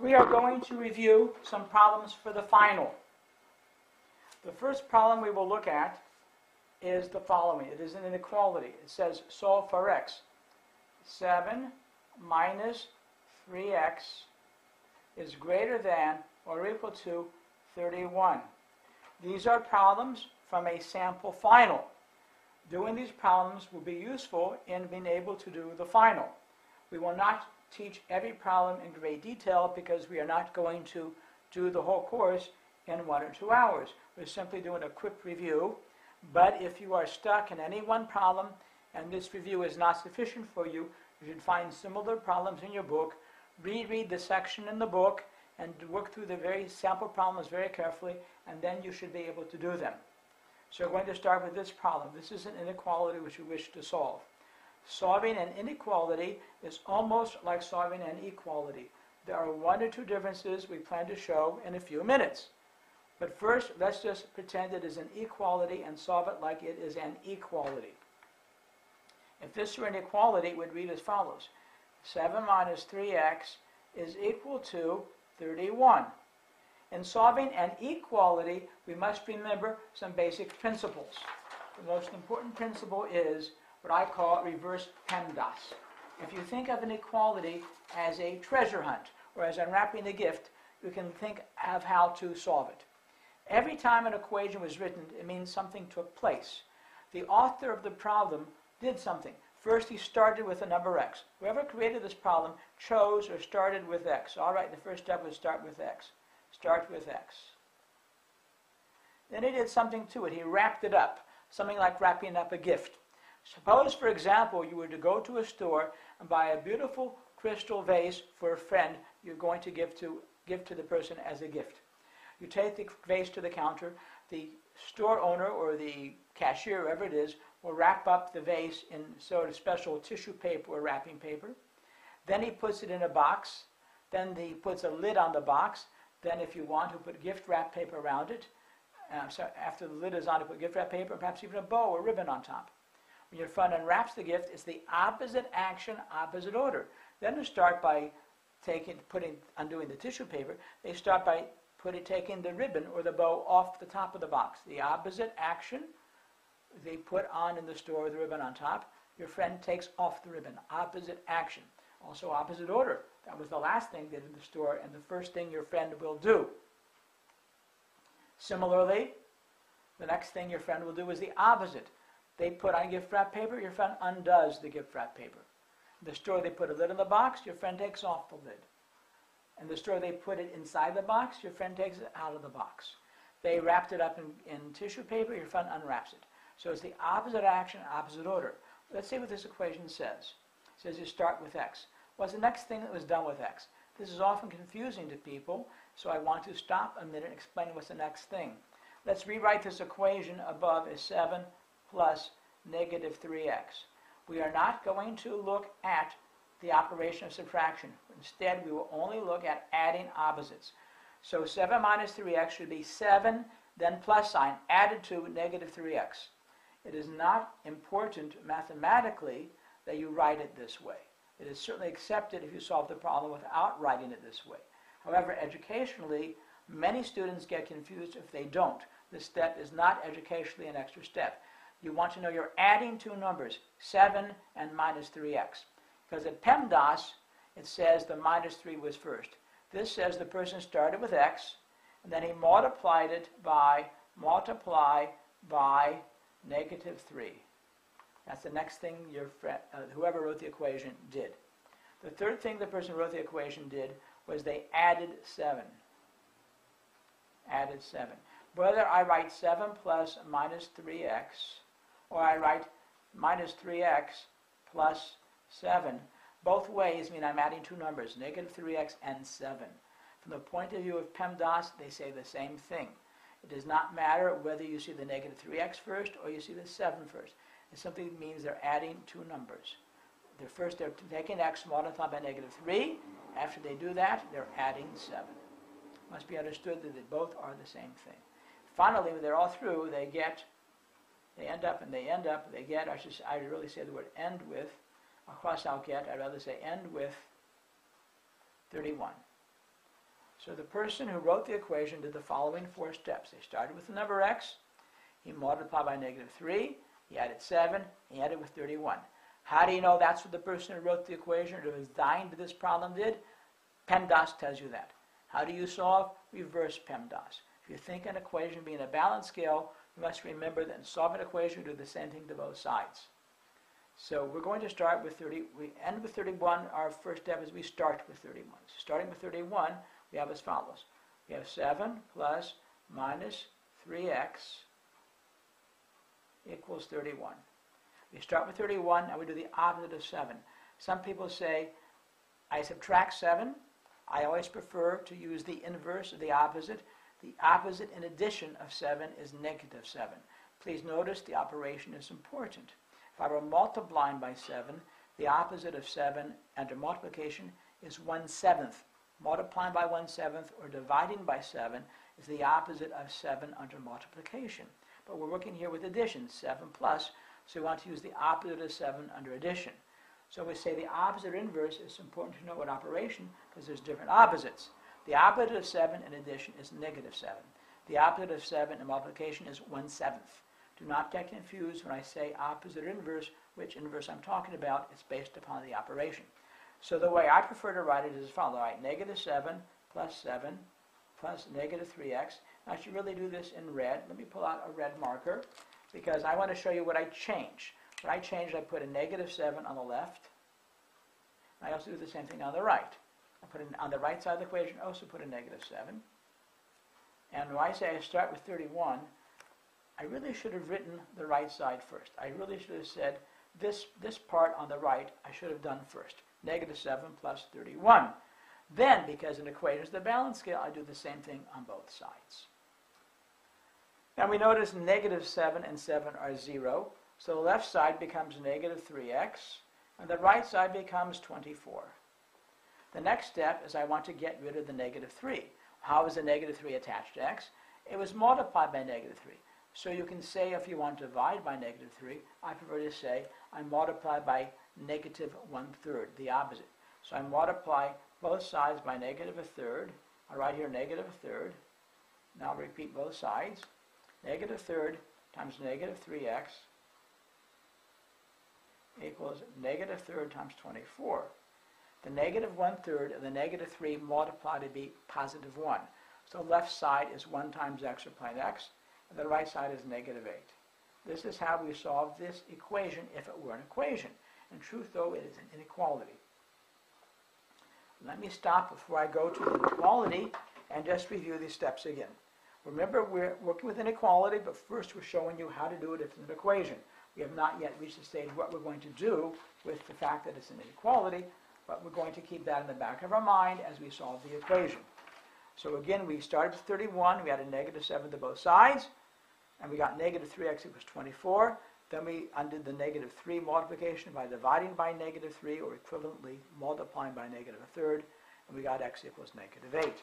We are going to review some problems for the final. The first problem we will look at is the following. It is an inequality. It says solve for x. 7 minus 3x is greater than or equal to 31. These are problems from a sample final. Doing these problems will be useful in being able to do the final. We will not teach every problem in great detail because we are not going to do the whole course in 1 or 2 hours. We're simply doing a quick review. But if you are stuck in any one problem and this review is not sufficient for you, you should find similar problems in your book, reread the section in the book, and work through the very sample problems very carefully, and then you should be able to do them. So we're going to start with this problem. This is an inequality which we wish to solve. Solving an inequality is almost like solving an equality. There are 1 or 2 differences we plan to show in a few minutes. But first, let's just pretend it is an equality and solve it like it is an equality. If this were an equality, it would read as follows. 7 minus 3x is equal to 31. In solving an equality, we must remember some basic principles. The most important principle is what I call reverse PEMDAS. If you think of an equality as a treasure hunt, or as unwrapping a gift, you can think of how to solve it. Every time an equation was written, it means something took place. The author of the problem did something. First, he started with the number x. Whoever created this problem chose or started with x. All right, the first step was start with x. Start with x. Then he did something to it. He wrapped it up, something like wrapping up a gift. Suppose, for example, you were to go to a store and buy a beautiful crystal vase for a friend you're going to give to the person as a gift. You take the vase to the counter. The store owner or the cashier, whoever it is, will wrap up the vase in sort of special tissue paper or wrapping paper. Then he puts it in a box. Then he puts a lid on the box. Then, if you want, he'll put gift wrap paper around it. So after the lid is on, he'll put gift wrap paper and perhaps even a bow or ribbon on top. When your friend unwraps the gift, it's the opposite action, opposite order. Then you start by undoing the tissue paper. They start by taking the ribbon or the bow off the top of the box. The opposite action, they put on in the store the ribbon on top. Your friend takes off the ribbon. Opposite action. Also opposite order. That was the last thing they did in the store and the first thing your friend will do. Similarly, the next thing your friend will do is the opposite. They put on gift wrap paper, your friend undoes the gift wrap paper. In the store they put a lid on the box, your friend takes off the lid. In the store they put it inside the box, your friend takes it out of the box. They wrapped it up in tissue paper, your friend unwraps it. So it's the opposite action, opposite order. Let's see what this equation says. It says you start with x. What's the next thing that was done with x? This is often confusing to people, so I want to stop a minute and explain what's the next thing. Let's rewrite this equation above as 7 plus negative 3x. We are not going to look at the operation of subtraction. Instead, we will only look at adding opposites. So 7 minus 3x should be 7, then plus sign, added to negative 3x. It is not important mathematically that you write it this way. It is certainly accepted if you solve the problem without writing it this way. However, educationally, many students get confused if they don't. This step is not educationally an extra step. You want to know you're adding 2 numbers, 7 and minus 3x. Because at PEMDAS, it says the minus 3 was first. This says the person started with x, and then he multiplied it by, negative 3. That's the next thing your friend, whoever wrote the equation did. The third thing the person who wrote the equation did was they added 7. Added 7. Whether I write 7 plus minus 3x, or I write minus 3x plus 7, both ways mean I'm adding 2 numbers, negative 3x and 7. From the point of view of PEMDAS, they say the same thing. It does not matter whether you see the negative 3x first or you see the 7 first. It simply means they're adding 2 numbers. They're taking x multiplied by negative 3. After they do that, they're adding 7. It must be understood that they both are the same thing. Finally, when they're all through, I really say the word end with, I'd rather say end with 31. So the person who wrote the equation did the following 4 steps. They started with the number x, he multiplied by -3, he added 7, he added with 31. How do you know that's what the person who wrote the equation or designed this problem did? PEMDAS tells you that. How do you solve? Reverse PEMDAS. If you think an equation being a balanced scale, you must remember that in solving an equation, you do the same thing to both sides. So we're going to start with 30. We end with 31. Our first step is we start with 31. So starting with 31, we have as follows. We have 7 plus minus 3x equals 31. We start with 31 and we do the opposite of 7. Some people say, I subtract 7. I always prefer to use the inverse of the opposite. The opposite in addition of 7 is -7. Please notice the operation is important. If I were multiplying by 7, the opposite of 7 under multiplication is 1/7. Multiplying by 1/7 or dividing by 7 is the opposite of 7 under multiplication. But we're working here with addition, 7 plus, so we want to use the opposite of 7 under addition. So we say the opposite or inverse is important to know what operation because there's different opposites. The opposite of 7 in addition is -7. The opposite of 7 in multiplication is 1/7. Do not get confused when I say opposite or inverse, which inverse I'm talking about. It's based upon the operation. So the way I prefer to write it is as follows. All right, -7 plus 7 plus -3x. I should really do this in red. Let me pull out a red marker because I want to show you what I changed. What I changed, I put a -7 on the left. I also do the same thing on the right. I put on the right side of the equation, I also put a -7. And when I say I start with 31, I really should have written the right side first. I really should have said this part on the right I should have done first. -7 plus 31. Then, because an equation is the balance scale, I do the same thing on both sides. Now we notice -7 and 7 are 0. So the left side becomes -3x, and the right side becomes 24. The next step is I want to get rid of the -3. How is the -3 attached to x? It was multiplied by -3. So you can say if you want to divide by -3, I prefer to say I multiply by -1/3, the opposite. So I multiply both sides by -1/3. I write here -1/3. Now I'll repeat both sides. -1/3 times -3x equals -1/3 times 24. The -1/3 of the -3 multiplied to be +1. So the left side is 1 times x or plain x, and the right side is -8. This is how we solve this equation if it were an equation. In truth, though, it is an inequality. Let me stop before I go to the inequality and just review these steps again. Remember, we're working with inequality, but first we're showing you how to do it if it's an equation. We have not yet reached the stage of what we're going to do with the fact that it's an inequality, but we're going to keep that in the back of our mind as we solve the equation. So again, we started with 31, we added -7 to both sides, and we got -3x equals 24. Then we undid the -3 multiplication by dividing by -3, or equivalently multiplying by -1/3, and we got x equals -8.